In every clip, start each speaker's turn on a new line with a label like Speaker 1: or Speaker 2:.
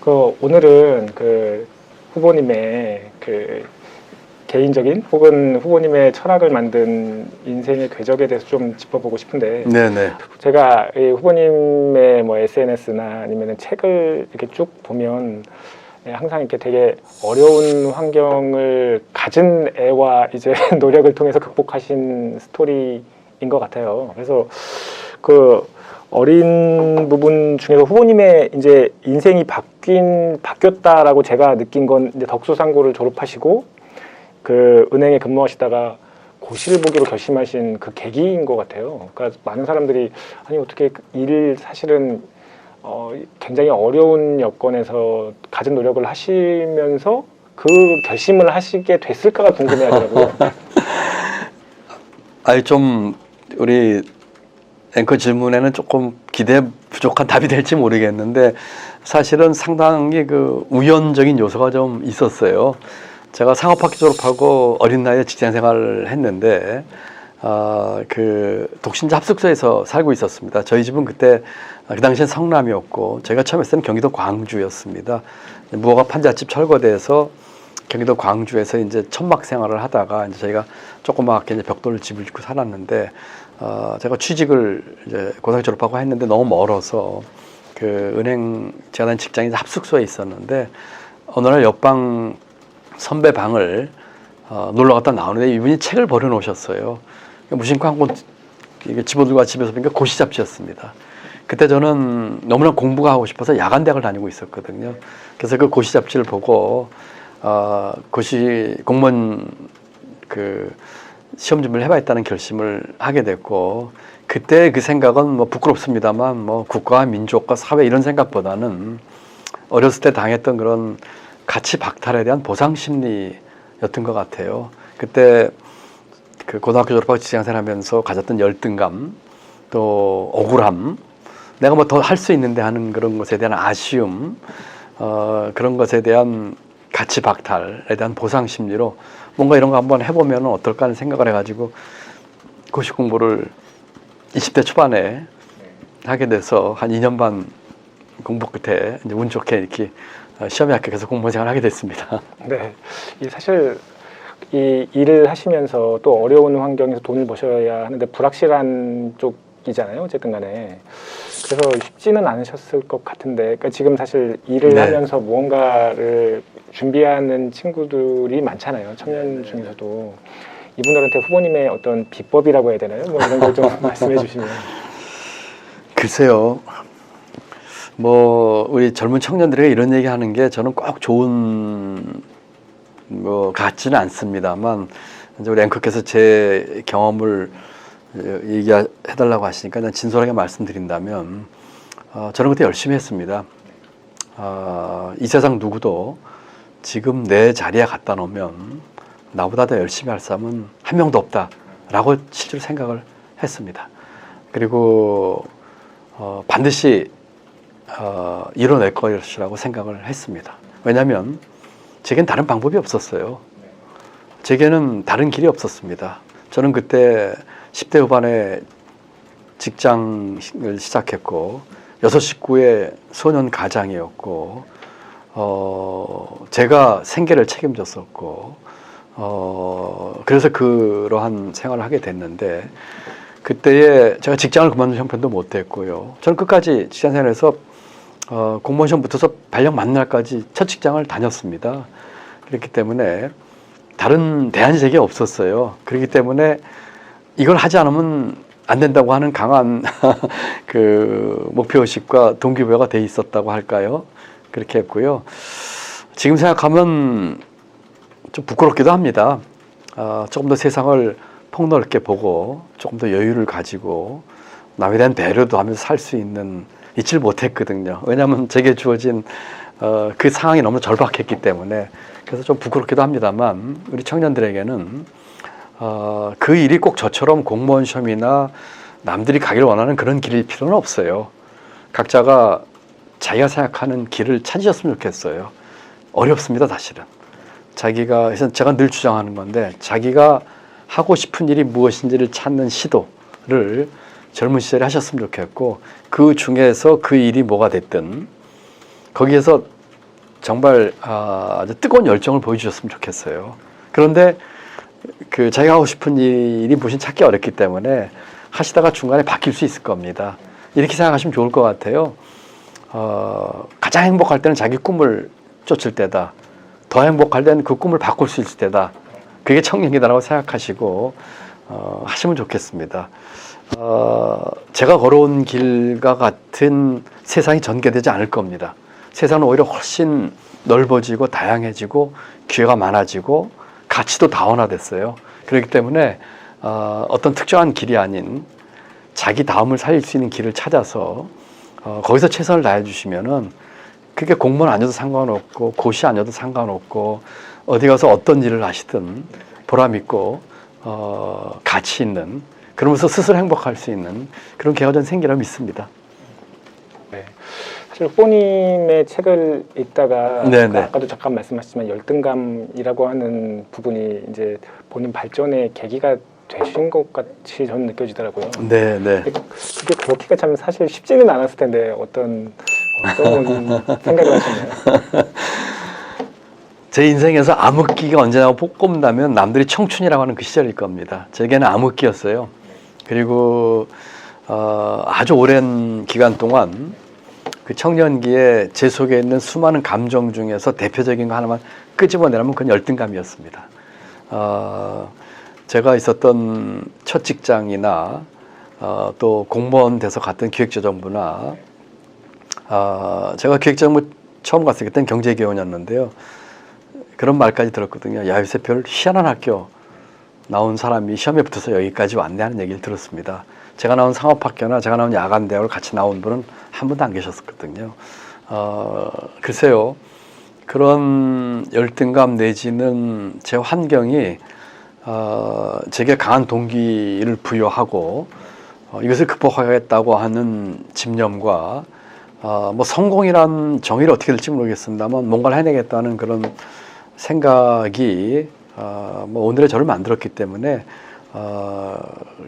Speaker 1: 오늘은 후보님의 개인적인 혹은 후보님의 철학을 만든 인생의 궤적에 대해서 좀 짚어보고 싶은데,
Speaker 2: 네네.
Speaker 1: 제가 이 후보님의 SNS나 아니면 책을 이렇게 쭉 보면 항상 이렇게 되게 어려운 환경을 가진 애와 이제 노력을 통해서 극복하신 스토리인 것 같아요. 그래서 어린 부분 중에서 후보님의 이제 인생이 바뀌었다라고 제가 느낀 건 이제 덕수상고를 졸업하시고 은행에 근무하시다가 고시를 보기로 결심하신 그 계기인 것 같아요. 그러니까 많은 사람들이 아니 어떻게 사실은 굉장히 어려운 여건에서 가진 노력을 하시면서 그 결심을 하시게 됐을까가 궁금해하더라고요.
Speaker 2: 아니 좀 우리 앵커 질문에는 조금 기대 부족한 답이 될지 모르겠는데 사실은 상당히 우연적인 요소가 좀 있었어요. 제가 상업학교 졸업하고 어린 나이에 직장 생활을 했는데 독신자 합숙소에서 살고 있었습니다. 저희 집은 그때 그 당시엔 성남이었고 제가 처음 했을 때는 경기도 광주였습니다. 무허가 판잣집 철거돼서 경기도 광주에서 이제 천막 생활을 하다가 이제 저희가 조그맣게 이제 벽돌 집을 짓고 살았는데 제가 취직을 이제 고등학교 졸업하고 했는데 너무 멀어서 은행 제가 다닌 직장이 합숙소에 있었는데 어느 날 옆방 선배 방을 놀러 갔다 나오는데 이분이 책을 버려놓으셨어요. 무심코 한 권 집어들고 집에서 보니까 고시 잡지였습니다. 그때 저는 너무나 공부가 하고 싶어서 야간대학을 다니고 있었거든요. 그래서 그 고시 잡지를 보고 고시 공무원 시험 준비를 해봐야겠다는 결심을 하게 됐고 그때 그 생각은 부끄럽습니다만 국가와 민족과 사회 이런 생각보다는 어렸을 때 당했던 그런 가치 박탈에 대한 보상 심리였던 것 같아요. 그때 고등학교 졸업하고 직장생활하면서 가졌던 열등감, 또 억울함, 내가 더 할 수 있는데 하는 그런 것에 대한 아쉬움, 그런 것에 대한 가치 박탈에 대한 보상 심리로 뭔가 이런 거 한번 해보면 어떨까 하는 생각을 해가지고 고시 공부를 20대 초반에 하게 돼서 한 2년 반 공부 끝에 이제 운 좋게 이렇게 시험에 합격해서 공무원 생활을 하게 됐습니다.
Speaker 1: 네, 사실 이 일을 하시면서 또 어려운 환경에서 돈을 버셔야 하는데 불확실한 쪽이잖아요. 어쨌든 간에. 그래서 쉽지는 않으셨을 것 같은데 그러니까 지금 사실 일을
Speaker 2: 네.
Speaker 1: 하면서 무언가를 준비하는 친구들이 많잖아요. 청년 중에서도. 이분들한테 후보님의 어떤 비법이라고 해야 되나요? 이런 걸 좀 말씀해 주시면.
Speaker 2: 글쎄요. 우리 젊은 청년들에게 이런 얘기 하는 게 저는 꼭 좋은 같지는 않습니다만 이제 우리 앵커께서 제 경험을 얘기해달라고 하시니까 난 진솔하게 말씀드린다면 저는 그때 열심히 했습니다. 이 세상 누구도 지금 내 자리에 갖다 놓으면 나보다 더 열심히 할 사람은 한 명도 없다라고 실제로 생각을 했습니다. 그리고 반드시 이뤄낼 것이라고 생각을 했습니다. 왜냐하면 제겐 다른 방법이 없었어요. 제게는 다른 길이 없었습니다. 저는 그때 10대 후반에 직장을 시작했고 6, 19의 소년 가장이었고 제가 생계를 책임졌었고 그래서 그러한 생활을 하게 됐는데 그때에 제가 직장을 그만둔 형편도 못 됐고요. 저는 끝까지 직장 생활에서 공무원 시험 붙어서 발령 맞는 날까지 첫 직장을 다녔습니다. 그렇기 때문에 다른 대안이 제게 없었어요. 그렇기 때문에 이걸 하지 않으면 안 된다고 하는 강한 목표의식과 동기부여가 돼 있었다고 할까요? 그렇게 했고요. 지금 생각하면 좀 부끄럽기도 합니다. 조금 더 세상을 폭넓게 보고 조금 더 여유를 가지고 남에 대한 배려도 하면서 살 수 있지를 못했거든요. 왜냐하면 제게 주어진 그 상황이 너무 절박했기 때문에. 그래서 좀 부끄럽기도 합니다만 우리 청년들에게는 그 일이 꼭 저처럼 공무원 시험이나 남들이 가길 원하는 그런 길일 필요는 없어요. 각자가 자기가 생각하는 길을 찾으셨으면 좋겠어요. 어렵습니다, 사실은. 그래서 제가 늘 주장하는 건데 자기가 하고 싶은 일이 무엇인지를 찾는 시도를 젊은 시절에 하셨으면 좋겠고 그 중에서 그 일이 뭐가 됐든 거기에서 정말 아주 뜨거운 열정을 보여주셨으면 좋겠어요. 그런데 그 자기가 하고 싶은 일이 무슨 찾기 어렵기 때문에 하시다가 중간에 바뀔 수 있을 겁니다. 이렇게 생각하시면 좋을 것 같아요. 가장 행복할 때는 자기 꿈을 쫓을 때다. 더 행복할 때는 그 꿈을 바꿀 수 있을 때다. 그게 청년기다라고 생각하시고 하시면 좋겠습니다. 제가 걸어온 길과 같은 세상이 전개되지 않을 겁니다. 세상은 오히려 훨씬 넓어지고 다양해지고 기회가 많아지고 가치도 다원화됐어요. 그렇기 때문에 어떤 특정한 길이 아닌 자기 다음을 살릴 수 있는 길을 찾아서 거기서 최선을 다해 주시면은 그게 공무원 아니어도 상관없고 고시 아니어도 상관없고 어디 가서 어떤 일을 하시든 보람 있고 가치 있는, 그러면서 스스로 행복할 수 있는 그런 기회가 전 생기라 믿습니다.
Speaker 1: 네. 사실 후보님의 책을 읽다가 아까도 잠깐 말씀하셨지만 열등감이라고 하는 부분이 이제 본인 발전의 계기가 되신 것 같이 저는 느껴지더라고요.
Speaker 2: 네.
Speaker 1: 그게 그렇게가 참 사실 쉽지는 않았을 텐데 어떤 생각을 하셨나요?
Speaker 2: 제 인생에서 암흑기가 언제나 꼽는다면 남들이 청춘이라고 하는 그 시절일 겁니다. 제게는 암흑기였어요. 그리고 아주 오랜 기간 동안 그 청년기에 제 속에 있는 수많은 감정 중에서 대표적인 거 하나만 끄집어내라면 그건 열등감이었습니다. 제가 있었던 첫 직장이나 또 공무원 돼서 갔던 기획재정부나 제가 기획재정부 처음 갔을 때는 경제기원이었는데요. 그런 말까지 들었거든요. 야, 요새 별 희한한 학교 나온 사람이 시험에 붙어서 여기까지 왔네 하는 얘기를 들었습니다. 제가 나온 상업학교나 제가 나온 야간대학을 같이 나온 분은 한 분도 안 계셨었거든요. 글쎄요. 그런 열등감 내지는 제 환경이 제게 강한 동기를 부여하고 이것을 극복하겠다고 하는 집념과 뭐 성공이란 정의를 어떻게 될지 모르겠습니다만 뭔가를 해내겠다는 그런 생각이 뭐 오늘의 저를 만들었기 때문에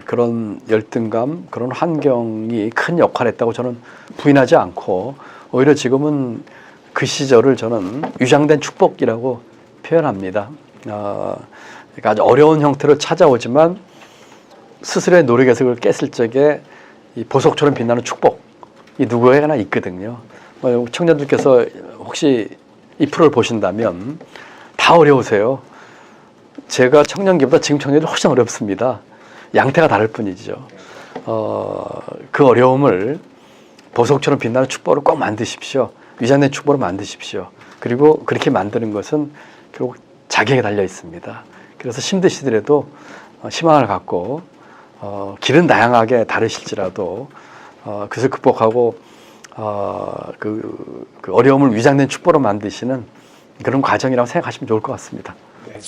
Speaker 2: 그런 열등감, 그런 환경이 큰 역할을 했다고 저는 부인하지 않고 오히려 지금은 그 시절을 저는 위장된 축복이라고 표현합니다. 그러니까 아주 어려운 형태로 찾아오지만 스스로의 노력에서 그걸 깼을 적에 이 보석처럼 빛나는 축복이 누구에게나 있거든요. 청년들께서 혹시 이 프로를 보신다면 다 어려우세요. 제가 청년기보다 지금 청년들이 훨씬 어렵습니다. 양태가 다를 뿐이죠. 그 어려움을 보석처럼 빛나는 축복으로 꼭 만드십시오. 위장된 축복으로 만드십시오. 그리고 그렇게 만드는 것은 결국 자기에게 달려 있습니다. 그래서 힘드시더라도 희망을 갖고 길은 다양하게 다르실지라도 그것을 극복하고 그 어려움을 위장된 축복으로 만드시는 그런 과정이라고 생각하시면 좋을 것 같습니다.
Speaker 1: 네.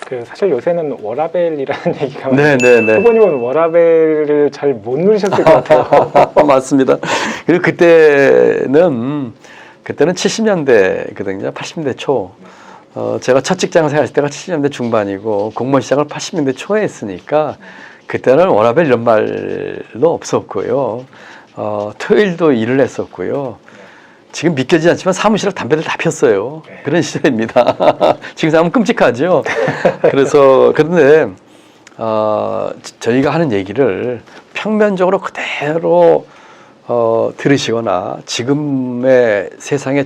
Speaker 1: 그 사실 요새는 워라벨이라는 얘기가
Speaker 2: 네네네.
Speaker 1: 후보님은 워라벨을 잘 못 누리셨을 것 같아요.
Speaker 2: 맞습니다. 그리고 그때는 70년대거든요. 80년대 초. 제가 첫 직장을 생각할 때가 70년대 중반이고 공무원 시작을 80년대 초에 했으니까 그때는 워라벨 이런 말도 없었고요. 토요일도 일을 했었고요. 지금 믿겨지지 않지만 사무실에 담배를 다 폈어요. 그런 시절입니다. 지금 생각하면 끔찍하죠. 그래서 그런데 저희가 하는 얘기를 평면적으로 그대로 들으시거나 지금의 세상에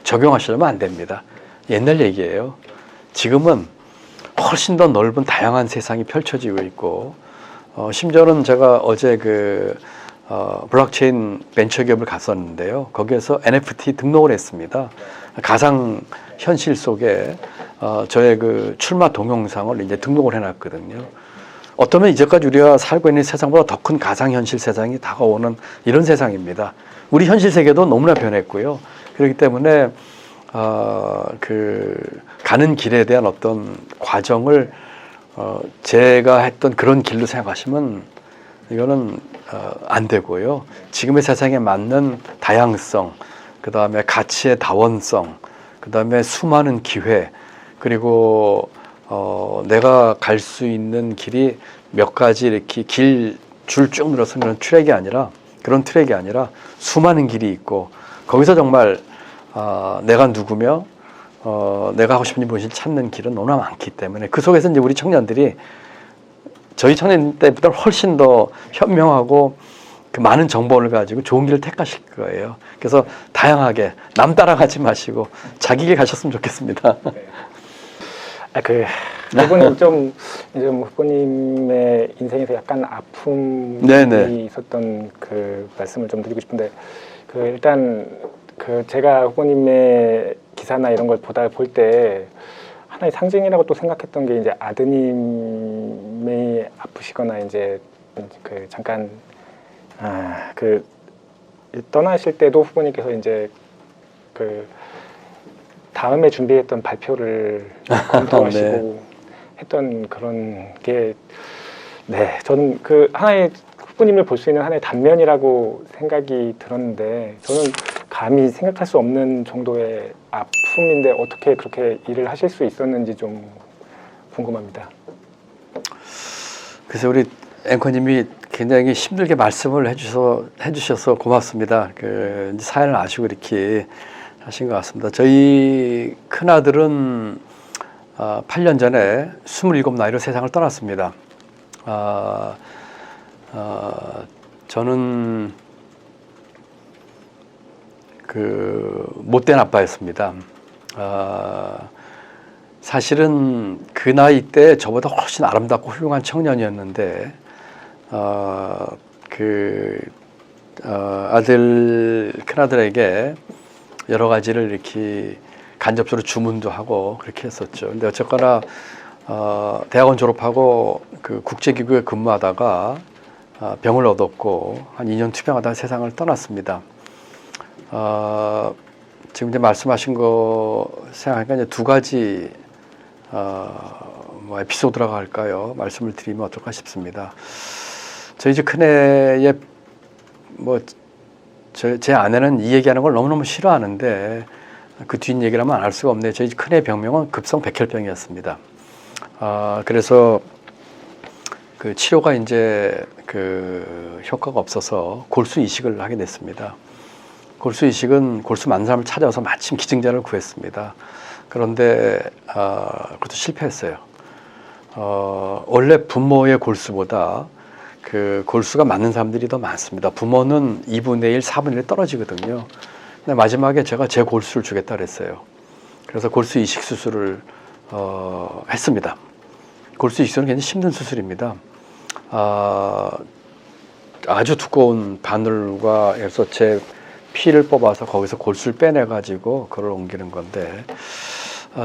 Speaker 2: 적용하시려면 안 됩니다. 옛날 얘기예요. 지금은 훨씬 더 넓은 다양한 세상이 펼쳐지고 있고 심지어는 제가 어제 블록체인 벤처기업을 갔었는데요. 거기에서 NFT 등록을 했습니다. 가상 현실 속에 저의 그 출마 동영상을 이제 등록을 해놨거든요. 어쩌면 이제까지 우리가 살고 있는 세상보다 더 큰 가상 현실 세상이 다가오는 이런 세상입니다. 우리 현실 세계도 너무나 변했고요. 그렇기 때문에 가는 길에 대한 어떤 과정을 제가 했던 그런 길로 생각하시면 이거는 안 되고요. 지금의 세상에 맞는 다양성, 그 다음에 가치의 다원성, 그 다음에 수많은 기회, 그리고 내가 갈 수 있는 길이 몇 가지 이렇게 줄 쭉 늘어서 그런 트랙이 아니라 수많은 길이 있고 거기서 정말 내가 누구며 내가 하고 싶은 일 무엇인지 찾는 길은 너무나 많기 때문에 그 속에서 이제 우리 청년들이 저희 청년 때보다 훨씬 더 현명하고 그 많은 정보를 가지고 좋은 길을 택하실 거예요. 그래서 다양하게 남 따라가지 마시고 자기 길 가셨으면 좋겠습니다.
Speaker 1: 후보님 좀 후보님의 인생에서 약간 아픔이
Speaker 2: 네네.
Speaker 1: 있었던 그 말씀을 좀 드리고 싶은데 일단 제가 후보님의 기사나 이런 걸 볼 때 하나의 상징이라고 또 생각했던 게 이제 아드님이 아프시거나 이제 잠깐 떠나실 때도 후보님께서 이제 다음에 준비했던 발표를 검토하시고
Speaker 2: 네.
Speaker 1: 했던 그런 게 저는 하나의 후보님을 볼 수 있는 하나의 단면이라고 생각이 들었는데 저는 감히 생각할 수 없는 정도의 아픔인데 어떻게 그렇게 일을 하실 수 있었는지 좀 궁금합니다.
Speaker 2: 그래서 우리 앵커님이 굉장히 힘들게 말씀을 해주셔서 고맙습니다. 이제 사연을 아시고 이렇게 하신 것 같습니다. 저희 큰아들은 8년 전에 27 나이로 세상을 떠났습니다. 저는 못된 아빠였습니다. 사실은 그 나이 때 저보다 훨씬 아름답고 훌륭한 청년이었는데 큰아들에게 여러 가지를 이렇게 간접적으로 주문도 하고 그렇게 했었죠. 근데 어쨌거나 대학원 졸업하고 국제기구에 근무하다가 병을 얻었고 한 2년 투병하다가 세상을 떠났습니다. 지금 이제 말씀하신 거 생각하니까 이제 두 가지 에피소드라고 할까요? 말씀을 드리면 어떨까 싶습니다. 저희 집 큰애의 제 아내는 이 얘기하는 걸 너무너무 싫어하는데 그 뒷 얘기를 하면 안 할 수가 없네요. 저희 큰애 병명은 급성 백혈병이었습니다. 그래서 치료가 이제 효과가 없어서 골수 이식을 하게 됐습니다. 골수 이식은 골수 많은 사람을 찾아서 마침 기증자를 구했습니다. 그런데 그것도 실패했어요. 원래 부모의 골수보다 골수가 맞는 사람들이 더 많습니다. 부모는 2분의 1, 4분의 1 떨어지거든요. 근데 마지막에 제가 제 골수를 주겠다 그랬어요. 그래서 골수 이식 수술을 했습니다. 골수 이식은 굉장히 힘든 수술입니다. 아주 두꺼운 바늘과 해서 제 피를 뽑아서 거기서 골수를 빼내가지고 그걸 옮기는 건데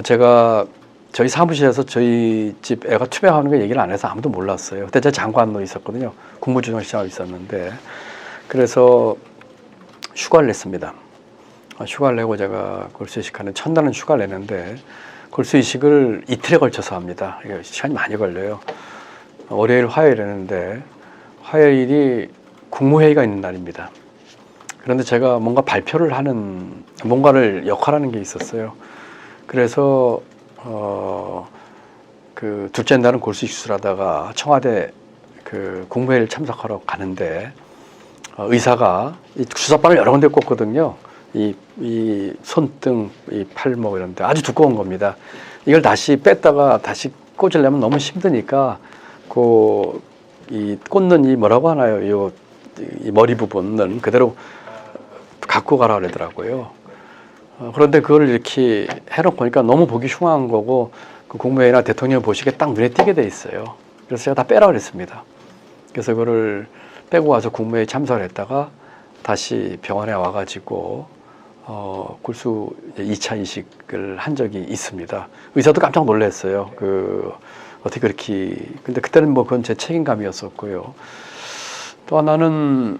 Speaker 2: 제가 저희 사무실에서 저희 집 애가 투병하는 거 얘기를 안 해서 아무도 몰랐어요. 그때 제가 장관으로 있었거든요. 국무조정실장으로 있었는데 그래서 휴가를 냈습니다. 휴가를 내고 제가 골수 이식하는 첫날은 휴가를 내는데 골수 이식을 이틀에 걸쳐서 합니다. 시간이 많이 걸려요. 월요일, 화요일 했는데 화요일이 국무회의가 있는 날입니다. 그런데 제가 뭔가 발표를 하는 뭔가를 역할하는 게 있었어요. 그래서 둘째 날은 골수 이식 수술하다가 청와대 국무회의를 참석하러 가는데 의사가 이 주사바늘 여러 군데 꽂거든요. 이 손등, 이 팔목 이런데 아주 두꺼운 겁니다. 이걸 다시 뺐다가 다시 꽂으려면 너무 힘드니까 이 꽂는 이 뭐라고 하나요? 이 머리 부분은 그대로 갖고 가라 그러더라고요. 그런데 그걸 이렇게 해놓고 보니까 너무 보기 흉한 거고 국무회의나 대통령 보시기에 딱 눈에 띄게 돼 있어요. 그래서 제가 다 빼라 그랬습니다. 그래서 그거를 빼고 와서 국무회의 참석을 했다가 다시 병원에 와가지고 골수 2차 이식을 한 적이 있습니다. 의사도 깜짝 놀랐어요. 어떻게 그렇게. 근데 그때는 그건 제 책임감이었었고요. 또 하나는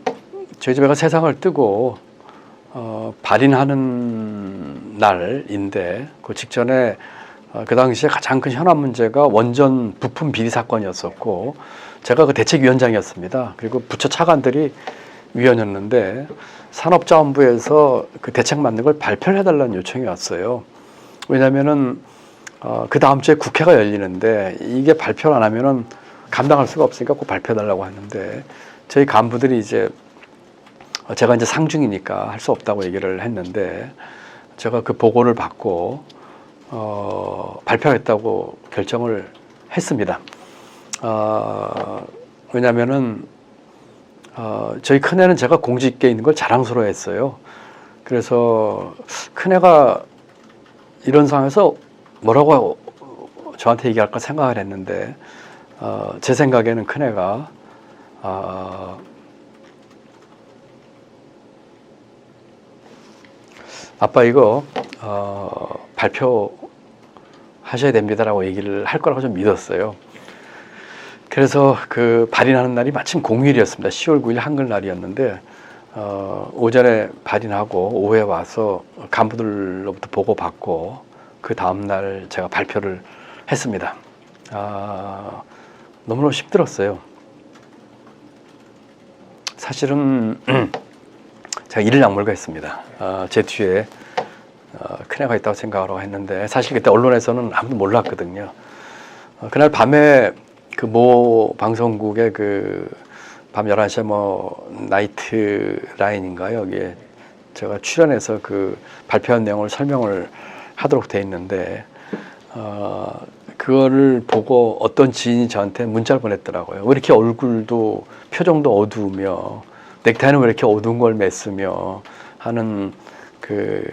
Speaker 2: 저희 집애가 세상을 뜨고 발인하는 날인데 그 직전에 그 당시에 가장 큰 현안 문제가 원전 부품 비리 사건이었었고 제가 그 대책위원장이었습니다. 그리고 부처 차관들이 위원이었는데 산업자원부에서 그 대책 만든 걸 발표를 해달라는 요청이 왔어요. 왜냐하면은 그 다음 주에 국회가 열리는데 이게 발표를 안 하면은 감당할 수가 없으니까 꼭 발표해달라고 했는데 저희 간부들이 이제 제가 이제 상중이니까 할 수 없다고 얘기를 했는데 제가 그 보고를 받고 발표하겠다고 결정을 했습니다. 왜냐하면은 저희 큰애는 제가 공직에 있는 걸 자랑스러워했어요. 그래서 큰애가 이런 상황에서 뭐라고 저한테 얘기할까 생각을 했는데 제 생각에는 큰애가 아빠 이거 발표하셔야 됩니다라고 얘기를 할 거라고 좀 믿었어요. 그래서 그 발인하는 날이 마침 공휴일이었습니다. 10월 9일 한글날이었는데 오전에 발인하고 오후에 와서 간부들로부터 보고받고 그 다음날 제가 발표를 했습니다. 너무너무 힘들었어요. 사실은 제가 이를 약물가했습니다. 제 뒤에 큰애가 있다고 생각하고 했는데 사실 그때 언론에서는 아무도 몰랐거든요. 그날 밤에 그 모 방송국의 그 밤 11시에 뭐 나이트 라인인가요? 여기에 제가 출연해서 그 발표한 내용을 설명을 하도록 돼 있는데 그거를 보고 어떤 지인이 저한테 문자를 보냈더라고요. 왜 이렇게 얼굴도 표정도 어두우며 넥타이는 왜 이렇게 어두운 걸 맸으며 하는 그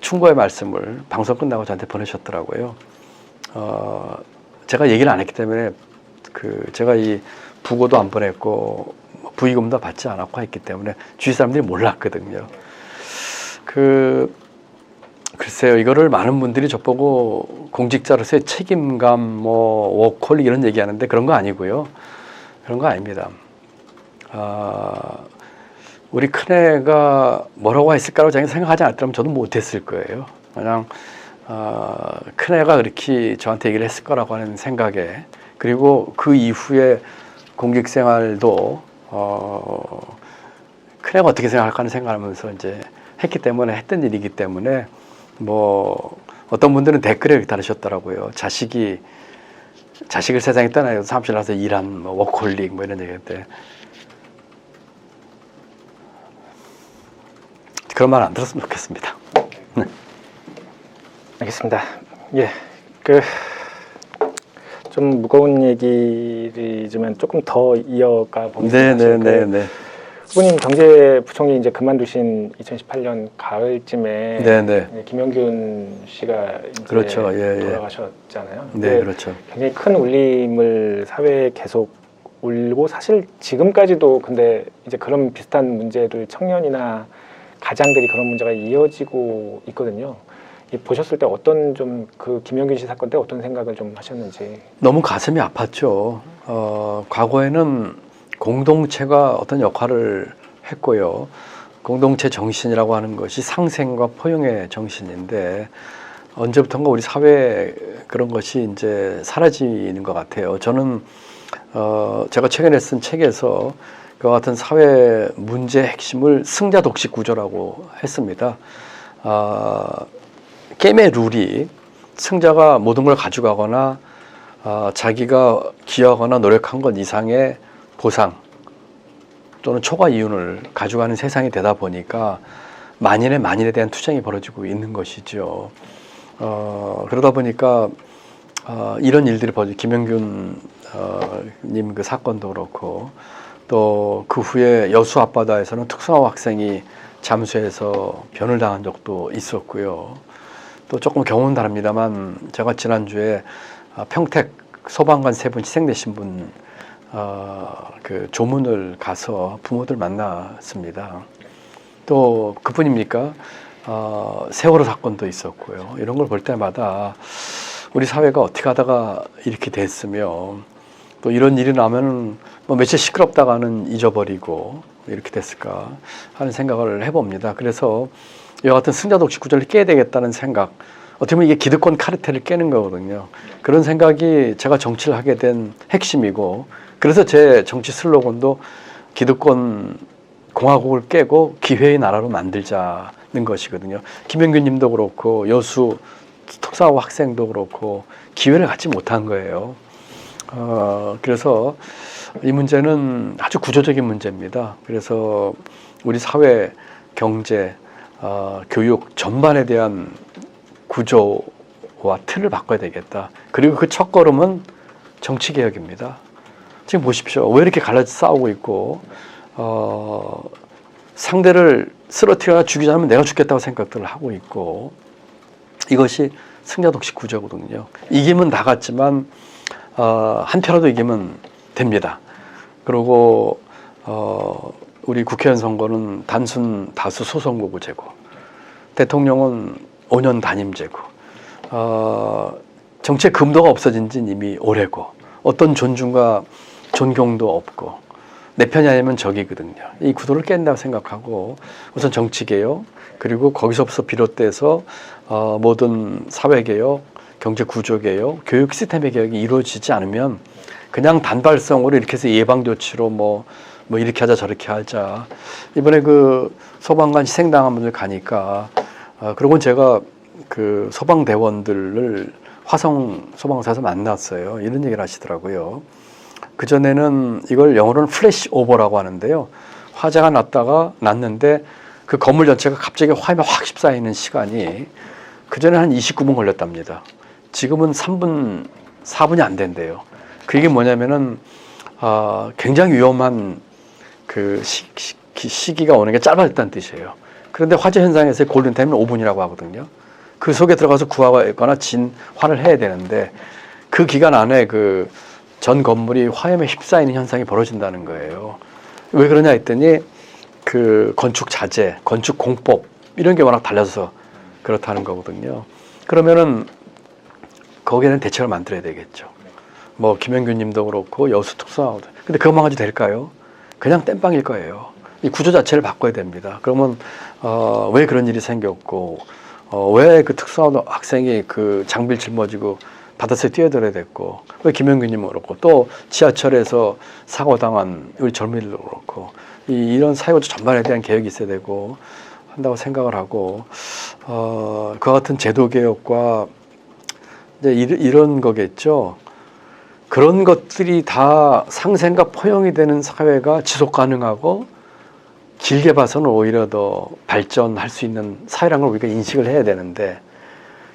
Speaker 2: 충고의 말씀을 방송 끝나고 저한테 보내셨더라고요. 제가 얘기를 안 했기 때문에 제가 이 부고도 안 보냈고 부의금도 받지 않았고 했기 때문에 주위 사람들이 몰랐거든요. 글쎄요, 이거를 많은 분들이 저보고 공직자로서의 책임감, 뭐 워크홀릭 이런 얘기하는데 그런 거 아니고요. 그런 거 아닙니다. 우리 큰애가 뭐라고 했을까라고 제가 생각하지 않았다면 저도 못했을 거예요. 그냥 큰애가 그렇게 저한테 얘기를 했을 거라고 하는 생각에, 그리고 그 이후에 공직생활도 큰애가 어떻게 생각할까 하는 생각하면서 이제 했기 때문에 했던 일이기 때문에 뭐 어떤 분들은 댓글에 이렇게 다루셨더라고요. 자식을 세상에 떠나서 사무실 나서 일한 뭐 워크홀릭 뭐 이런 얘기인데 그런 말 안 들었으면 좋겠습니다. 네.
Speaker 1: 알겠습니다. 예, 좀 무거운 얘기지만 조금 더 이어가 보겠습니다.
Speaker 2: 네.
Speaker 1: 후보님 경제부총리 이제 그만두신 2018년 가을쯤에
Speaker 2: 네네.
Speaker 1: 김영균 씨가 이제
Speaker 2: 그렇죠. 예.
Speaker 1: 돌아가셨잖아요.
Speaker 2: 네, 그렇죠.
Speaker 1: 굉장히 큰 울림을 사회에 계속 울고 사실 지금까지도 근데 이제 그런 비슷한 문제들 청년이나 가장들이 그런 문제가 이어지고 있거든요. 보셨을 때 어떤 좀 그 김영균 씨 사건 때 어떤 생각을 좀 하셨는지.
Speaker 2: 너무 가슴이 아팠죠. 과거에는 공동체가 어떤 역할을 했고요. 공동체 정신이라고 하는 것이 상생과 포용의 정신인데 언제부턴가 우리 사회에 그런 것이 이제 사라지는 것 같아요. 저는 제가 최근에 쓴 책에서 그와 같은 사회 문제의 핵심을 승자 독식 구조라고 했습니다. 게임의 룰이 승자가 모든 걸 가져가거나 자기가 기여하거나 노력한 것 이상의 보상 또는 초과 이윤을 가져가는 세상이 되다 보니까 만인에 대한 투쟁이 벌어지고 있는 것이죠. 그러다 보니까 이런 일들이 벌어지고 김영균 님 그 사건도 그렇고 또 그 후에 여수 앞바다에서는 특성화 학생이 잠수해서 변을 당한 적도 있었고요. 또 조금 경우는 다릅니다만 제가 지난주에 평택 소방관 3분 희생되신 분 그 조문을 가서 부모들 만났습니다. 또 그뿐입니까? 세월호 사건도 있었고요. 이런 걸 볼 때마다 우리 사회가 어떻게 하다가 이렇게 됐으며 또 이런 일이 나면은 뭐 며칠 시끄럽다가는 잊어버리고 이렇게 됐을까 하는 생각을 해봅니다. 그래서 이와 같은 승자 독식 구조를 깨야 되겠다는 생각, 어떻게 보면 이게 기득권 카르텔을 깨는 거거든요. 그런 생각이 제가 정치를 하게 된 핵심이고, 그래서 제 정치 슬로건도 기득권 공화국을 깨고 기회의 나라로 만들자는 것이거든요. 김영균 님도 그렇고 여수 특성화 학생도 그렇고 기회를 갖지 못한 거예요. 그래서 이 문제는 아주 구조적인 문제입니다. 그래서 우리 사회, 경제, 교육 전반에 대한 구조와 틀을 바꿔야 되겠다. 그리고 그 첫걸음은 정치개혁입니다. 지금 보십시오. 왜 이렇게 갈라져 싸우고 있고 상대를 쓰러뜨리거나 죽이지 않으면 내가 죽겠다고 생각들을 하고 있고, 이것이 승자독식 구조거든요. 이기면 나갔지만 한 표라도 이기면 됩니다. 그리고 우리 국회의원 선거는 단순 다수 소선거구제고, 대통령은 5년 단임제고, 정치의 금도가 없어진 지는 이미 오래고, 어떤 존중과 존경도 없고, 내 편이 아니면 적이거든요. 이 구도를 깬다고 생각하고, 우선 정치개혁, 그리고 거기서부터 비롯돼서 모든 사회개혁, 경제구조개혁, 교육 시스템의 개혁이 이루어지지 않으면 그냥 단발성으로 이렇게 해서 예방조치로 뭐 이렇게 하자 저렇게 하자. 이번에 그 소방관 희생당한 분들 가니까, 그러고 제가 그 소방대원들을 화성 소방사에서 만났어요. 이런 얘기를 하시더라고요. 그전에는 이걸 영어로는 플래시 오버라고 하는데요. 화재가 났는데 그 건물 전체가 갑자기 화염에 확 휩싸이는 시간이 그전에 한 29분 걸렸답니다. 지금은 3분, 4분이 안 된대요. 그게 뭐냐면은 굉장히 위험한 그 시기가 오는 게 짧아졌다는 뜻이에요. 그런데 화재 현장에서의 골든타임은 5분이라고 하거든요. 그 속에 들어가서 구하거나 진화를 해야 되는데, 그 기간 안에 그 전 건물이 화염에 휩싸이는 현상이 벌어진다는 거예요. 왜 그러냐 했더니 그 건축 자재, 건축 공법 이런 게 워낙 달라져서 그렇다는 거거든요. 그러면은 거기에는 대책을 만들어야 되겠죠. 뭐 김영균 님도 그렇고 여수 특수하고, 근데 그것만 가지고 될까요? 그냥 땜빵일 거예요. 이 구조 자체를 바꿔야 됩니다. 그러면 왜 그런 일이 생겼고, 왜 그 특수한 학생이 그 장비를 짊어지고 바닷속에 뛰어들어야 됐고, 왜 김영균 님은 그렇고, 또 지하철에서 사고당한 우리 젊은이들도 그렇고, 이런 사회구조 전반에 대한 개혁이 있어야 되고 한다고 생각을 하고, 그와 같은 제도 개혁과 이제 이런 거겠죠. 그런 것들이 다 상생과 포용이 되는 사회가 지속 가능하고, 길게 봐서는 오히려 더 발전할 수 있는 사회라는 걸 우리가 인식을 해야 되는데,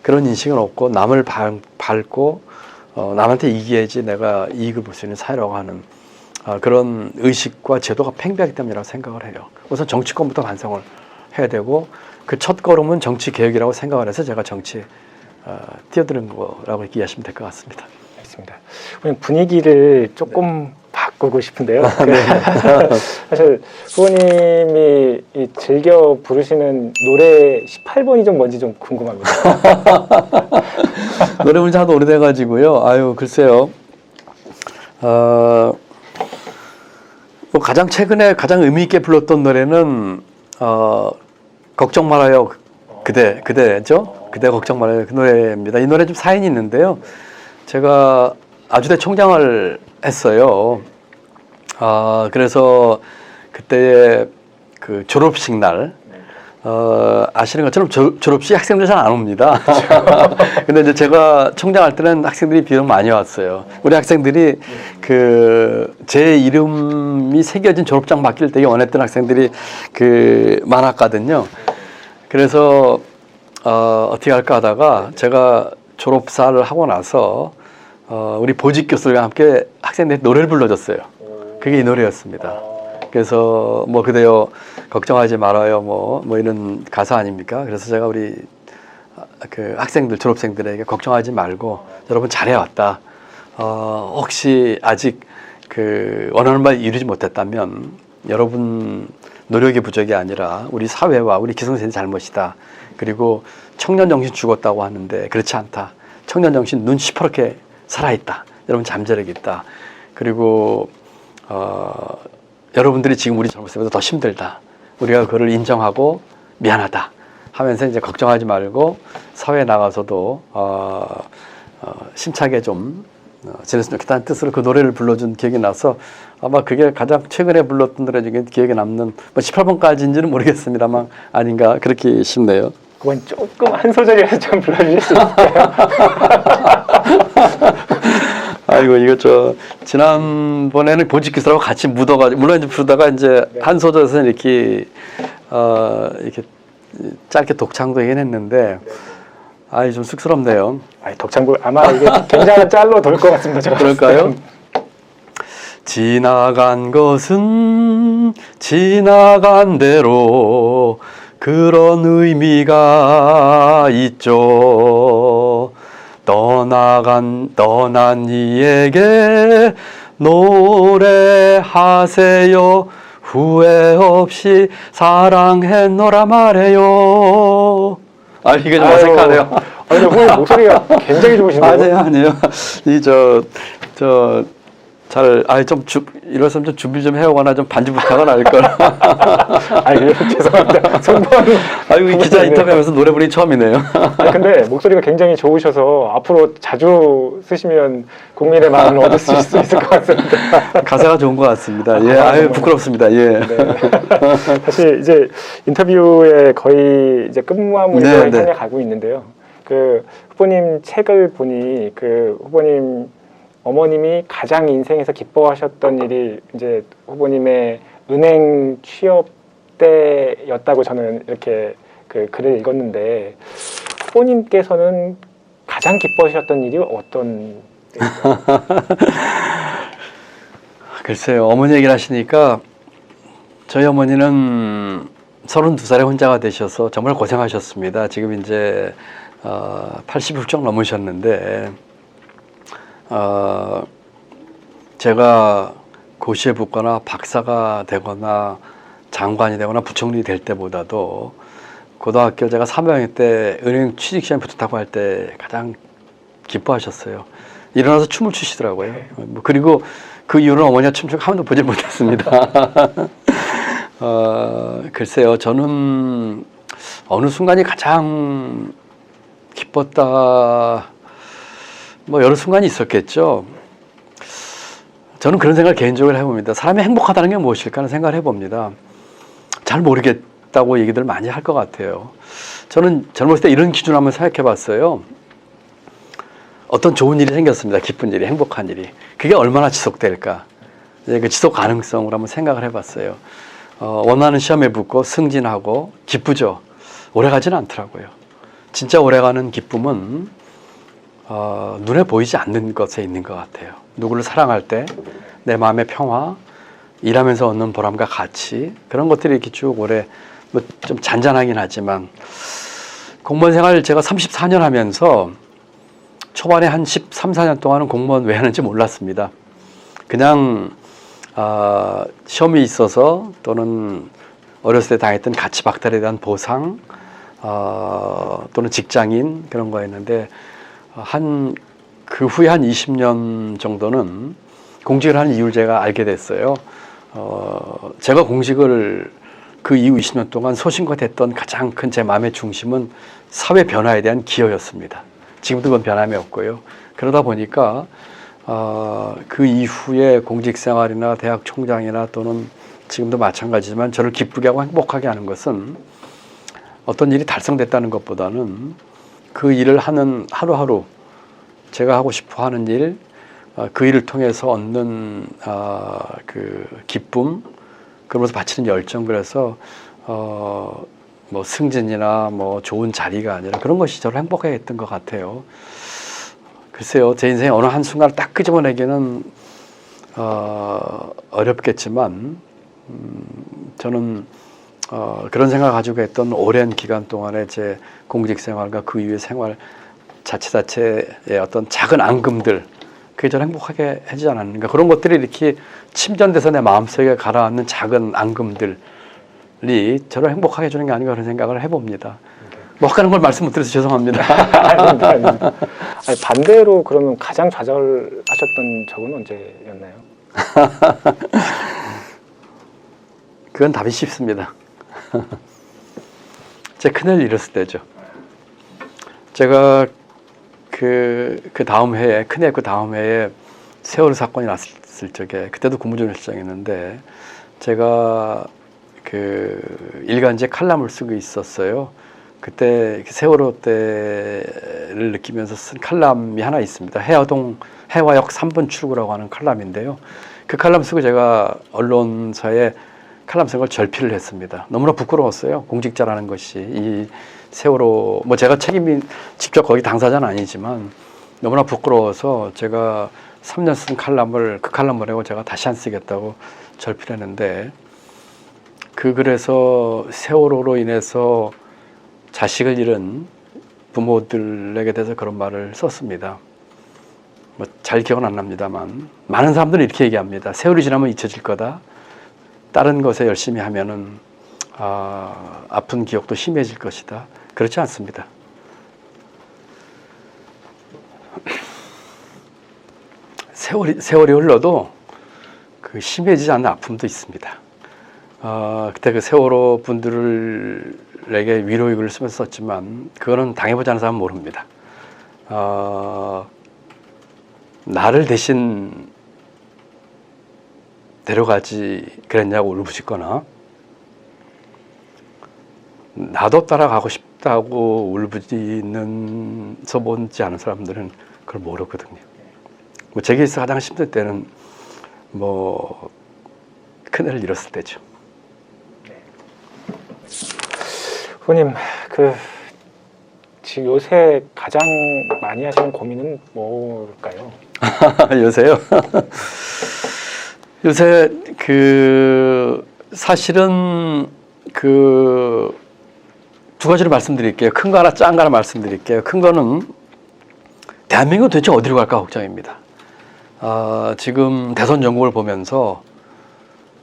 Speaker 2: 그런 인식은 없고 남을 밟고 남한테 이기야지 내가 이익을 볼 수 있는 사회라고 하는 그런 의식과 제도가 팽배하기 때문이라고 생각을 해요. 우선 정치권부터 반성을 해야 되고, 그 첫 걸음은 정치 개혁이라고 생각을 해서 제가 정치에 뛰어드는 거라고 이해하시면 될 것 같습니다.
Speaker 1: 알겠습니다. 분위기를 조금 바꾸고 싶은데요. 사실 후보님이 즐겨 부르시는 노래 18번이 좀 뭔지 좀 궁금합니다.
Speaker 2: 노래 부른 지 하도 오래돼가지고요. 아유, 글쎄요. 뭐 가장 최근에 가장 의미 있게 불렀던 노래는 걱정 말아요 그대죠. 그대 걱정 말아요, 그 노래입니다. 이 노래 좀 사연이 있는데요. 제가 아주대 총장을 했어요. 그래서 그때 그 졸업식 날, 아시는 것처럼 졸업식 학생들 잘 안 옵니다. 근데 이제 제가 총장할 때는 학생들이 비록 많이 왔어요. 우리 학생들이 그 제 이름이 새겨진 졸업장 받기를 되게 원했던 학생들이 그 많았거든요. 그래서 어떻게 할까 하다가 제가 졸업사를 하고 나서 우리 보직 교수들과 함께 학생들이 노래를 불러줬어요. 그게 이 노래였습니다. 그래서 뭐 그대여 걱정하지 말아요 뭐 이런 가사 아닙니까? 그래서 제가 우리 그 학생들, 졸업생들에게 걱정하지 말고 여러분 잘해왔다. 혹시 아직 그 원하는 바 이루지 못했다면 여러분 노력의 부족이 아니라 우리 사회와 우리 기성세대 잘못이다. 그리고 청년 정신 죽었다고 하는데 그렇지 않다. 청년 정신 눈 시퍼렇게 살아있다. 여러분 잠재력이 있다. 그리고 여러분들이 지금 우리 젊은 세대보다 더 힘들다. 우리가 그걸 인정하고 미안하다 하면서 이제 걱정하지 말고 사회에 나가서도 심차게 좀 지냈으면 좋겠다는 뜻으로 그 노래를 불러준 기억이 나서 아마 그게 가장 최근에 불렀던 노래 중에 기억에 남는 뭐 18번까지인지는 모르겠습니다만 아닌가 그렇게 싶네요.
Speaker 1: 그건 조금 한 소절이라도 좀 불러주실 수 있을까요?
Speaker 2: 아이고 이거 지난번에는 보직기사라고 같이 묻어가지고 물론 이제 부르다가 이제 한 소절에서 이렇게 짧게 독창도 얘기는 했는데 아이 좀 쑥스럽네요.
Speaker 1: 아니, 덕창부 아마 이게 굉장한 짤로 돌 것 같습니다. 제가
Speaker 2: 그럴까요? 지나간 것은 지나간 대로 그런 의미가 있죠. 떠난 이에게 노래하세요. 후회 없이 사랑했노라 말해요. 아 이게 좀 어색하네요.
Speaker 1: 아니, 후보님 목소리가 굉장히 좋으신데요.
Speaker 2: 아니에요. 이랬으면 좀 준비 좀 해오거나 좀 반주 부탁을 할 걸.
Speaker 1: 아니, 죄송합니다. 송보하는.
Speaker 2: 아이고, 기자 인터뷰하면서 노래 부르기 처음이네요.
Speaker 1: 아니, 근데 목소리가 굉장히 좋으셔서 앞으로 자주 쓰시면 국민의 마음을 얻을 수 있을 것 같습니다.
Speaker 2: 가사가 좋은 것 같습니다. 예, 아유, 부끄럽습니다. 예.
Speaker 1: 네. 사실 이제 인터뷰에 거의 이제 끝마무리를
Speaker 2: 네,
Speaker 1: 향해
Speaker 2: 네.
Speaker 1: 가고 있는데요. 그 후보님 책을 보니 그 후보님 어머님이 가장 인생에서 기뻐하셨던 일이 이제 후보님의 은행 취업 때였다고 저는 이렇게 그 글을 읽었는데 후보님께서는 가장 기뻐하셨던 일이 어떤 때일까요?
Speaker 2: 글쎄요, 어머니 얘기를 하시니까 저희 어머니는 32살에 혼자가 되셔서 정말 고생하셨습니다. 지금 이제 80이 훌쩍 넘으셨는데 제가 고시에 붙거나 박사가 되거나 장관이 되거나 부총리 될 때보다도 고등학교 제가 3학년 때 은행 취직시험에 붙었다고 할 때 가장 기뻐하셨어요. 일어나서 춤을 추시더라고요. 그리고 그 이후로는 어머니가 춤추고 한 번도 보지 못했습니다. 글쎄요, 저는 어느 순간이 가장 기뻤다. 뭐 여러 순간이 있었겠죠. 저는 그런 생각을 개인적으로 해봅니다. 사람이 행복하다는 게 무엇일까 하는 생각을 해봅니다. 잘 모르겠다고 얘기들 많이 할 것 같아요. 저는 젊었을 때 이런 기준을 한번 생각해 봤어요. 어떤 좋은 일이 생겼습니다. 기쁜 일이, 행복한 일이. 그게 얼마나 지속될까? 그 지속 가능성을 한번 생각을 해봤어요. 원하는 시험에 붙고 승진하고 기쁘죠. 오래가지는 않더라고요. 진짜 오래가는 기쁨은 눈에 보이지 않는 것에 있는 것 같아요. 누구를 사랑할 때 내 마음의 평화, 일하면서 얻는 보람과 가치, 그런 것들이 이렇게 쭉 오래 뭐 좀 잔잔하긴 하지만 공무원 생활 제가 34년 하면서 초반에 한 13, 14년 동안은 공무원 왜 하는지 몰랐습니다. 그냥 시험이 있어서 또는 어렸을 때 당했던 가치 박탈에 대한 보상 또는 직장인 그런 거였는데 그 후에 한 20년 정도는 공직을 하는 이유를 제가 알게 됐어요. 제가 공직을 그 이후 20년 동안 소신과 됐던 가장 큰 제 마음의 중심은 사회 변화에 대한 기여였습니다. 지금도 그건 변함이 없고요. 그러다 보니까 그 이후에 공직 생활이나 대학 총장이나 또는 지금도 마찬가지지만 저를 기쁘게 하고 행복하게 하는 것은 어떤 일이 달성됐다는 것보다는 그 일을 하는 하루하루 제가 하고 싶어 하는 일, 그 일을 통해서 얻는 그 기쁨, 그러면서 바치는 열정, 그래서 뭐 승진이나 뭐 좋은 자리가 아니라 그런 것이 저를 행복하게 했던 것 같아요. 글쎄요, 제 인생의 어느 한순간을 딱 끄집어내기는 어렵겠지만 저는 그런 생각을 가지고 했던 오랜 기간 동안의 제 공직 생활과 그 이후의 생활 자체의 어떤 작은 앙금들, 그게 저를 행복하게 해주지 않았는가. 그런 것들이 이렇게 침전돼서 내 마음속에 가라앉는 작은 앙금들이 저를 행복하게 해주는 게 아닌가 그런 생각을 해봅니다. 뭐 하는 걸 말씀 못 드려서 죄송합니다.
Speaker 1: 아닙니다. 아니, 반대로 그러면 가장 좌절하셨던 적은 언제였나요?
Speaker 2: 그건 답이 쉽습니다. 제 큰애를 잃었을 때죠. 제가 그 다음 해에, 큰애 그 다음 해에 세월호 사건이 났을 적에, 그때도 국무조정 실장이었는데 제가 그 일간지에 칼럼을 쓰고 있었어요. 그때 세월호 때를 느끼면서 쓴 칼럼이 하나 있습니다. 해화역 3번 출구라고 하는 칼럼인데요. 그 칼럼 쓰고 제가 언론사에 칼럼 쓴 걸 절필을 했습니다. 너무나 부끄러웠어요. 공직자라는 것이 이 세월호 뭐 제가 책임이 직접 거기 당사자는 아니지만 너무나 부끄러워서 제가 3년 쓴 칼럼을 그 칼럼 보내고 제가 다시 안 쓰겠다고 절필했는데 그 글에서 세월호로 인해서 자식을 잃은 부모들에게 대해서 그런 말을 썼습니다. 뭐 잘 기억은 안 납니다만 많은 사람들은 이렇게 얘기합니다. 세월이 지나면 잊혀질 거다. 다른 것에 열심히 하면은 아픈 기억도 심해질 것이다. 그렇지 않습니다. 세월이 흘러도 그 심해지지 않는 아픔도 있습니다. 그때 그 세월호 분들에게 위로의 글을 쓰면서 썼지만 그거는 당해보지 않은 사람은 모릅니다. 나를 대신 데려가지 그랬냐고 울부짖거나 나도 따라가고 싶다고 울부짖는 서보지 않은 사람들은 그걸 모르거든요. 뭐 제 케이스 가장 힘들 때는 뭐 큰애를 잃었을 때죠.
Speaker 1: 후보님, 지금 요새 가장 많이 하시는 고민은 뭘까요?
Speaker 2: 요새요? 요새 사실은 두 가지로 말씀드릴게요. 큰 거 하나, 작은 거 하나 말씀드릴게요. 큰 거는 대한민국은 도대체 어디로 갈까 걱정입니다. 지금 대선 전국을 보면서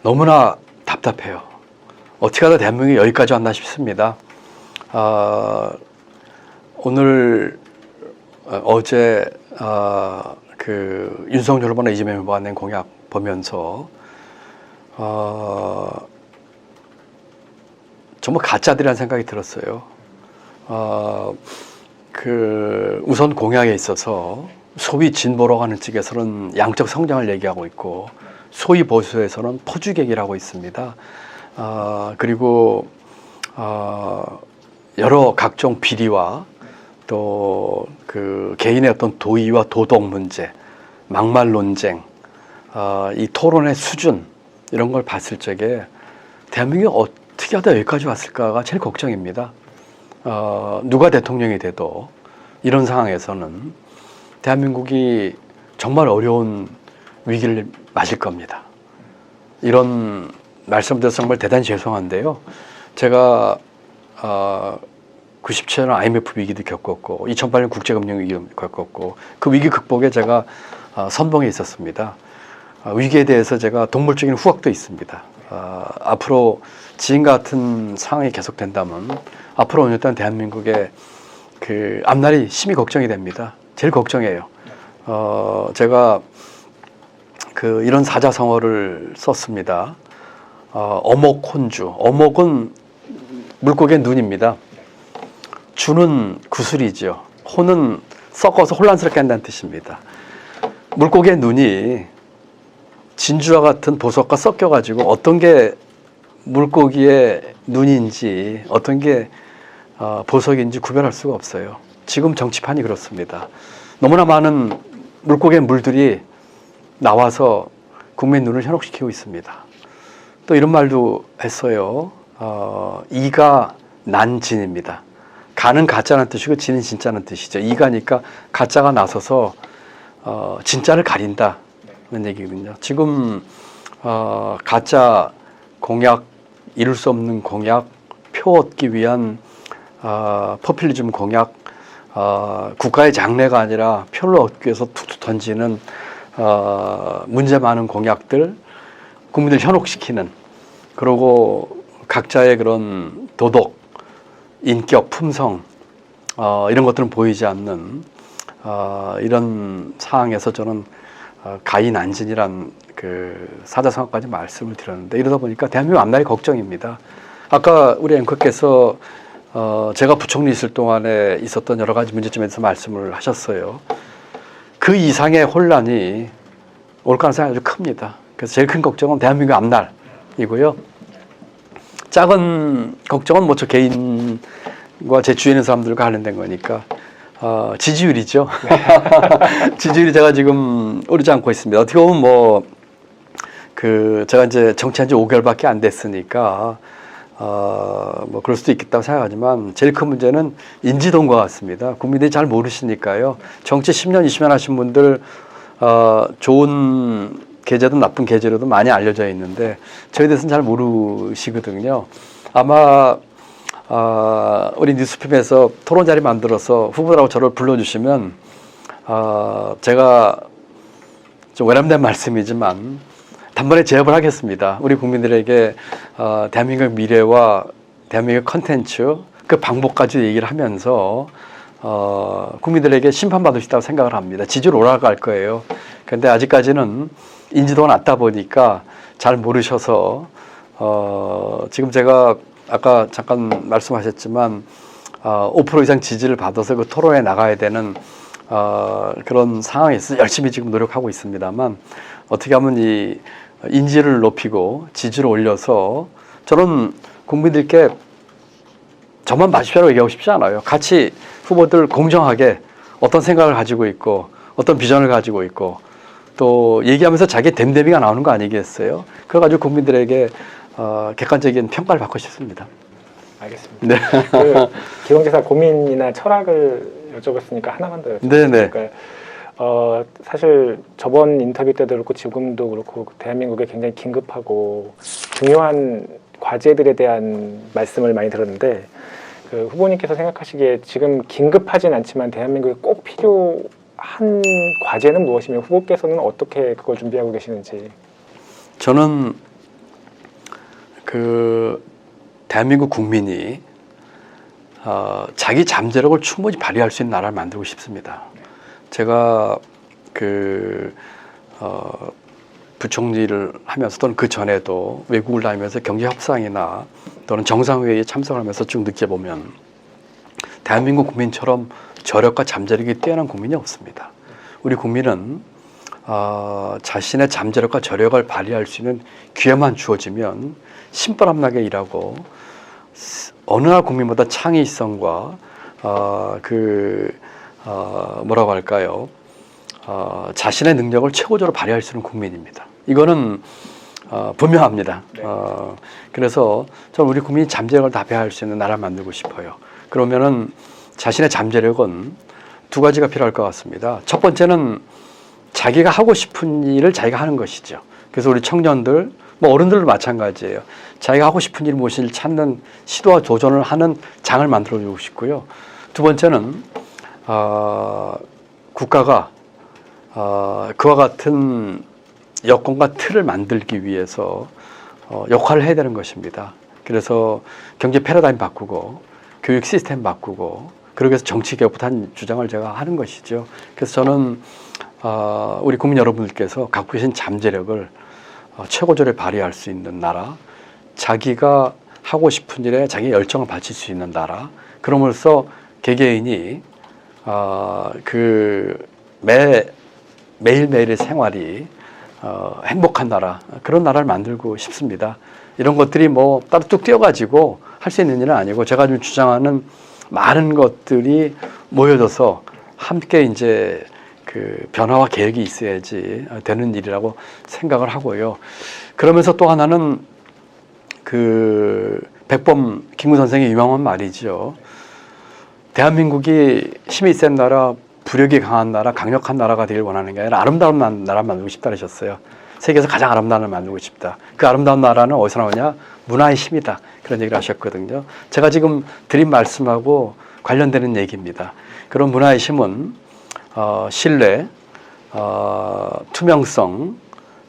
Speaker 2: 너무나 답답해요. 어떻게 하다 대한민국이 여기까지 왔나 싶습니다. 어제 윤석열 후보나 이재명 후보가 낸 공약 보면서 정말 가짜들이라는 생각이 들었어요. 우선 공약에 있어서 소위 진보라고 하는 측에서는 양적 성장을 얘기하고 있고 소위 보수에서는 포주객이라고 있습니다. 그리고 여러 각종 비리와 또 개인의 어떤 도의와 도덕 문제, 막말 논쟁, 이 토론의 수준 이런 걸 봤을 적에 대한민국이 어떻게 하다 여기까지 왔을까가 제일 걱정입니다. 누가 대통령이 돼도 이런 상황에서는 대한민국이 정말 어려운 위기를 맞을 겁니다. 이런 말씀드려서 정말 대단히 죄송한데요. 제가 97년 IMF 위기도 겪었고 2008년 국제금융위기도 겪었고 그 위기 극복에 제가 선봉에 있었습니다. 위기에 대해서 제가 동물적인 후각도 있습니다. 앞으로 지금 같은 상황이 계속된다면 앞으로 5년 동안 대한민국의 앞날이 심히 걱정이 됩니다. 제일 걱정이에요. 제가 이런 사자성어를 썼습니다. 어목혼주. 어목은 물고기의 눈입니다. 주는 구슬이죠. 혼은 섞어서 혼란스럽게 한다는 뜻입니다. 물고기의 눈이 진주와 같은 보석과 섞여가지고 어떤 게 물고기의 눈인지 어떤 게 보석인지 구별할 수가 없어요. 지금 정치판이 그렇습니다. 너무나 많은 물고기의 물들이 나와서 국민 눈을 현혹시키고 있습니다. 또 이런 말도 했어요. 이가 난진입니다. 가는 가짜는 뜻이고 진은 진짜는 뜻이죠. 이가니까 가짜가 나서서 진짜를 가린다는 얘기거든요. 지금 가짜 공약, 이룰 수 없는 공약, 표 얻기 위한 포퓰리즘 공약, 국가의 장래가 아니라 표를 얻기 위해서 툭툭 던지는 문제 많은 공약들, 국민들 현혹시키는, 그리고 각자의 그런 도덕, 인격, 품성 이런 것들은 보이지 않는 이런 상황에서 저는 가인안진이란 사자성어까지 말씀을 드렸는데 이러다 보니까 대한민국 앞날이 걱정입니다. 아까 우리 앵커께서 제가 부총리 있을 동안에 있었던 여러 가지 문제점에 대해서 말씀을 하셨어요. 그 이상의 혼란이 올 가능성이 아주 큽니다. 그래서 제일 큰 걱정은 대한민국 앞날이고요. 작은 걱정은 뭐 저 개인과 제 주위에 있는 사람들과 관련된 거니까 지지율이죠. 지지율이 제가 지금 오르지 않고 있습니다. 어떻게 보면 제가 이제 정치한 지 5개월밖에 안 됐으니까 뭐 그럴 수도 있겠다고 생각하지만 제일 큰 문제는 인지도인 것 같습니다. 국민들이 잘 모르시니까요. 정치 10년, 20년 하신 분들 좋은 계제든 나쁜 계제로도 많이 알려져 있는데 저에 대해서는 잘 모르시거든요. 아마 우리 뉴스핌에서 토론 자리 만들어서 후보라고 저를 불러주시면 제가 좀 외람된 말씀이지만 단번에 제압을 하겠습니다. 우리 국민들에게 대한민국 미래와 대한민국 컨텐츠 그 방법까지 얘기를 하면서 국민들에게 심판받을 수 있다고 생각을 합니다. 지지율 올라갈 거예요. 그런데 아직까지는 인지도가 낮다 보니까 잘 모르셔서 지금 제가 아까 잠깐 말씀하셨지만 5% 이상 지지를 받아서 그 토론에 나가야 되는 그런 상황에서 열심히 지금 노력하고 있습니다만 어떻게 하면 이 인지를 높이고 지지를 올려서 저는 국민들께 저만 마십시오라고 얘기하고 싶지 않아요. 같이 후보들 공정하게 어떤 생각을 가지고 있고 어떤 비전을 가지고 있고 또 얘기하면서 자기 댐댐이가 나오는 거 아니겠어요? 그래가지고 국민들에게 객관적인 평가를 받고 싶습니다.
Speaker 1: 알겠습니다.
Speaker 2: 네.
Speaker 1: 그 기성지사 고민이나 철학을 여쭤봤으니까 하나만 더 여쭤볼게요.
Speaker 2: 네네.
Speaker 1: 그러니까 사실 저번 인터뷰 때도 그렇고 지금도 그렇고 대한민국에 굉장히 긴급하고 중요한 과제들에 대한 말씀을 많이 들었는데 그 후보님께서 생각하시기에 지금 긴급하진 않지만 대한민국에 꼭 필요한 과제는 무엇이며 후보께서는 어떻게 그걸 준비하고 계시는지.
Speaker 2: 저는 대한민국 국민이 자기 잠재력을 충분히 발휘할 수 있는 나라를 만들고 싶습니다. 제가 부총리를 하면서 또는 그 전에도 외국을 다니면서 경제 협상이나 또는 정상회의에 참석하면서 쭉 느껴보면 대한민국 국민처럼 저력과 잠재력이 뛰어난 국민이 없습니다. 우리 국민은 자신의 잠재력과 저력을 발휘할 수 있는 기회만 주어지면 신바람나게 일하고 어느 나라 국민보다 창의성과 뭐라고 할까요? 자신의 능력을 최고조로 발휘할 수 있는 국민입니다. 이거는 분명합니다.
Speaker 1: 네.
Speaker 2: 그래서 저는 우리 국민이 잠재력을 다 발휘할 수 있는 나라를 만들고 싶어요. 그러면은 자신의 잠재력은 두 가지가 필요할 것 같습니다. 첫 번째는 자기가 하고 싶은 일을 자기가 하는 것이죠. 그래서 우리 청년들, 뭐 어른들도 마찬가지예요. 자기가 하고 싶은 일 무엇인지 찾는 시도와 도전을 하는 장을 만들어주고 싶고요. 두 번째는 국가가 그와 같은 여건과 틀을 만들기 위해서 역할을 해야 되는 것입니다. 그래서 경제 패러다임 바꾸고 교육 시스템 바꾸고 그러기 위해서 정치 개혁부터 한 주장을 제가 하는 것이죠. 그래서 저는 우리 국민 여러분들께서 갖고 계신 잠재력을 최고조에 발휘할 수 있는 나라, 자기가 하고 싶은 일에 자기 열정을 바칠 수 있는 나라, 그럼으로써 개개인이 매일매일의 생활이 행복한 나라, 그런 나라를 만들고 싶습니다. 이런 것들이 뭐 따로 뚝 띄어가지고 할 수 있는 일은 아니고 제가 좀 주장하는 많은 것들이 모여져서 함께 이제 변화와 계획이 있어야지 되는 일이라고 생각을 하고요. 그러면서 또 하나는 백범 김구 선생의 유명한 말이죠. 대한민국이 힘이 센 나라, 부력이 강한 나라, 강력한 나라가 되길 원하는 게 아니라 아름다운 나라 만들고 싶다 그러셨어요. 세계에서 가장 아름다운 나라 만들고 싶다. 그 아름다운 나라는 어디서 나오냐? 문화의 힘이다. 그런 얘기를 하셨거든요. 제가 지금 드린 말씀하고 관련되는 얘기입니다. 그런 문화의 힘은 신뢰, 투명성,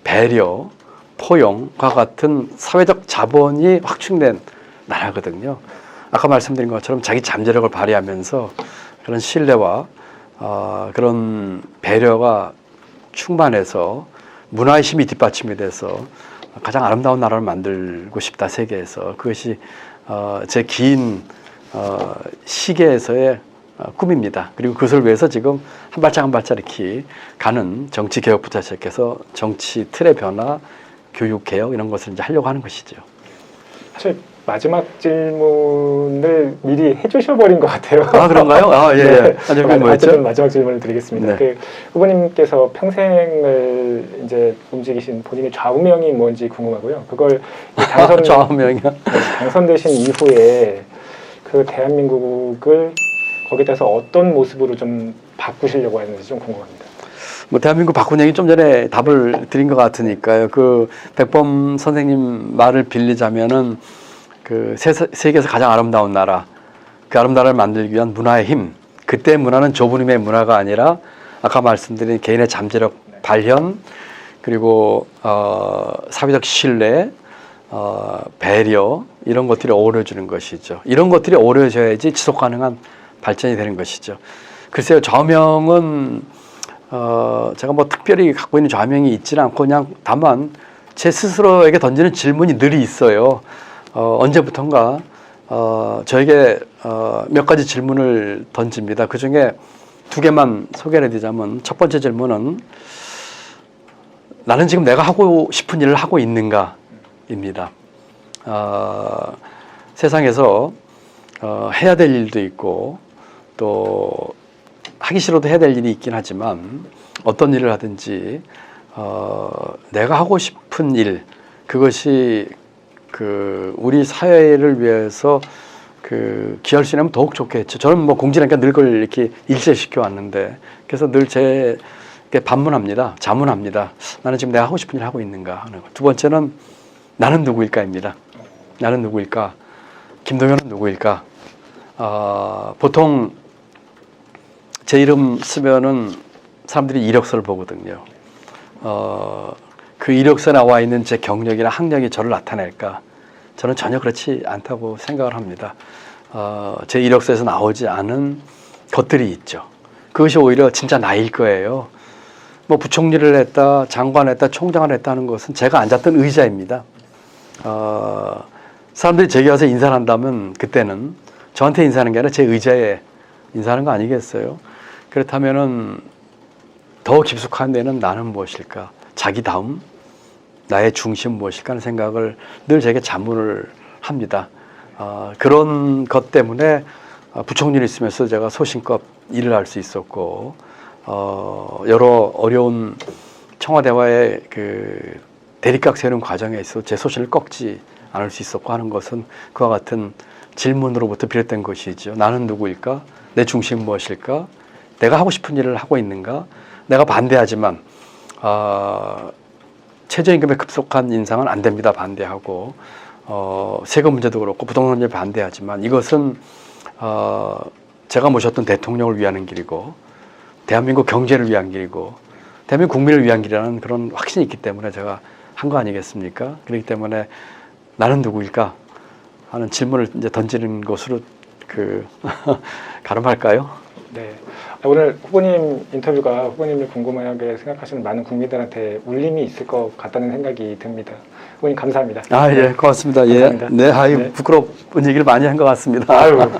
Speaker 2: 배려, 포용과 같은 사회적 자본이 확충된 나라거든요. 아까 말씀드린 것처럼 자기 잠재력을 발휘하면서 그런 신뢰와 그런 배려가 충만해서 문화의 힘이 뒷받침이 돼서 가장 아름다운 나라를 만들고 싶다, 세계에서. 그것이 제 긴 시계에서의 꿈입니다. 그리고 그것을 위해서 지금 한 발짝 한 발짝 이렇게 가는 정치 개혁부터 시작해서 정치 틀의 변화, 교육 개혁 이런 것을 이제 하려고 하는 것이죠.
Speaker 1: 사실 마지막 질문을 미리 해주셔버린 것 같아요.
Speaker 2: 아, 그런가요? 아, 예, 예.
Speaker 1: 네.
Speaker 2: 질문 뭐였죠?
Speaker 1: 어쨌든 마지막 질문을 드리겠습니다.
Speaker 2: 네.
Speaker 1: 그 후보님께서 평생을 이제 움직이신 본인의 좌우명이 뭔지 궁금하고요. 그걸
Speaker 2: 좌우명이요?
Speaker 1: 당선되신 이후에 그 대한민국을 거기다서 어떤 모습으로 좀 바꾸시려고 하는지 좀 궁금합니다.
Speaker 2: 뭐 대한민국 바꾼 얘기 좀 전에 답을 드린 것 같으니까요. 그 백범 선생님 말을 빌리자면은 그 세계에서 가장 아름다운 나라, 그 아름다운 나라를 만들기 위한 문화의 힘. 그때 문화는 좁은 힘의 문화가 아니라 아까 말씀드린 개인의 잠재력 발현, 그리고 사회적 신뢰, 배려, 이런 것들이 어우러지는 것이죠. 이런 것들이 어우러져야지 지속 가능한 발전이 되는 것이죠. 글쎄요, 좌우명은 제가 뭐 특별히 갖고 있는 좌우명이 있지는 않고 그냥 다만 제 스스로에게 던지는 질문이 늘 있어요. 언제부턴가 저에게 몇 가지 질문을 던집니다. 그 중에 두 개만 소개를 해드리자면, 첫 번째 질문은 나는 지금 내가 하고 싶은 일을 하고 있는가 입니다. 세상에서 해야 될 일도 있고 또 하기 싫어도 해야 될 일이 있긴 하지만 어떤 일을 하든지 내가 하고 싶은 일, 그것이 그 우리 사회를 위해서 그 기여할 수 있으면 더욱 좋겠죠. 저는 뭐 공지라니까 늘 그걸 이렇게 일제시켜 왔는데, 그래서 늘 제 반문합니다. 자문합니다. 나는 지금 내가 하고 싶은 일을 하고 있는가 하는 거. 두 번째는 나는 누구일까입니다. 나는 누구일까? 김동연은 누구일까? 보통 제 이름 쓰면은 사람들이 이력서를 보거든요. 그 이력서에 나와 있는 제 경력이나 학력이 저를 나타낼까? 저는 전혀 그렇지 않다고 생각을 합니다. 제 이력서에서 나오지 않은 것들이 있죠. 그것이 오히려 진짜 나일 거예요. 뭐 부총리를 했다, 장관을 했다, 총장을 했다는 것은 제가 앉았던 의자입니다. 사람들이 제게 와서 인사를 한다면 그때는 저한테 인사하는 게 아니라 제 의자에 인사하는 거 아니겠어요? 그렇다면은 더 깊숙한 데는 나는 무엇일까? 자기다움? 나의 중심 무엇일까 하는 생각을 늘 제게 자문을 합니다. 그런 것 때문에 부총리를 있으면서 제가 소신껏 일을 할 수 있었고, 여러 어려운 청와대와의 그 대립각 세우는 과정에 있어 제 소신을 꺾지 않을 수 있었고 하는 것은 그와 같은 질문으로부터 비롯된 것이죠. 나는 누구일까? 내 중심은 무엇일까? 내가 하고 싶은 일을 하고 있는가? 내가 반대하지만 최저임금의 급속한 인상은 안 됩니다. 반대하고 세금 문제도 그렇고 부동산 문제 반대하지만 이것은 제가 모셨던 대통령을 위하는 길이고 대한민국 경제를 위한 길이고 대한민국 국민을 위한 길이라는 그런 확신이 있기 때문에 제가 한 거 아니겠습니까? 그렇기 때문에 나는 누구일까 하는 질문을 이제 던지는 것으로 그 가름할까요?
Speaker 1: 네. 오늘 후보님 인터뷰가 후보님을 궁금하게 생각하시는 많은 국민들한테 울림이 있을 것 같다는 생각이 듭니다. 후보님 감사합니다.
Speaker 2: 예, 고맙습니다.
Speaker 1: 감사합니다.
Speaker 2: 예, 네,
Speaker 1: 네.
Speaker 2: 부끄러운 얘기를 많이 한 것 같습니다.
Speaker 1: 아유.